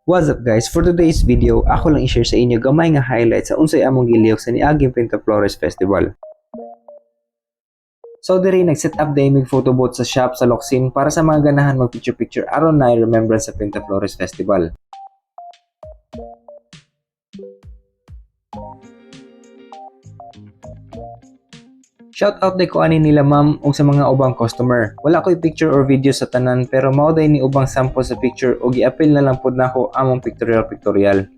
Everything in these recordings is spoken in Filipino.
What's up guys? For today's video, ako lang i-share sa inyo gamay nga highlights sa unsay among gilihok sa niaging Pinta Flores Festival. So diri nag-set up the imig photo booth sa shop sa Locsin para sa mga ganahan mag-picture-picture aron na remembrance sa Pinta Flores Festival. Shoutout day ko ani nila ma'am ug sa mga ubang customer. Wala ko'y picture or video sa tanan pero mao day ni ubang sample sa picture ug gi-appeal na lang pud nako among pictorial.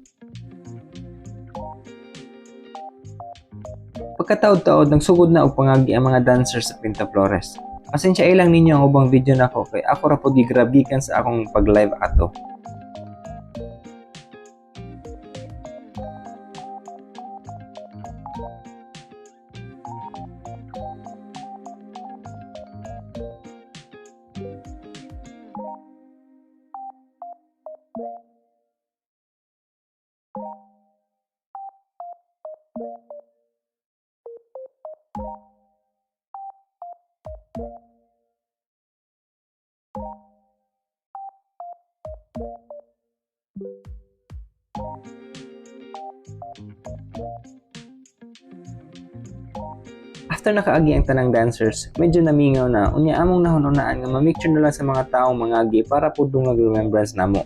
Pagkataod-taod nagsugod na og pangagi ang mga dancers sa Pinta Flores. Pasensya ilang ninyo ang ubang video nako kay ako ra pud gi-grab gikan sa akong pag-live ato. After nakaagi ang tanang dancers, medyo namingaw na unya among nahununaan nga ma-mixture na lang sa mga taong mangagi para pud dungag remembrance namo.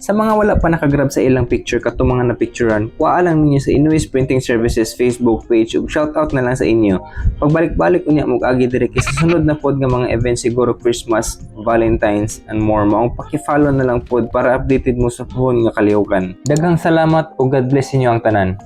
Sa mga wala pa nakagrab sa ilang picture katong mga napicturan, kuha lang ninyo sa Inuis Printing Services Facebook page ug shoutout na lang sa inyo. Pagbalik-balik unya mo agi diri kay sa sunod na pod nga mga events siguro Christmas, Valentine's and more maong paki-follow na lang pod para updated mo sa puhon nga kalihukan. Daghang salamat ug God bless inyo ang tanan.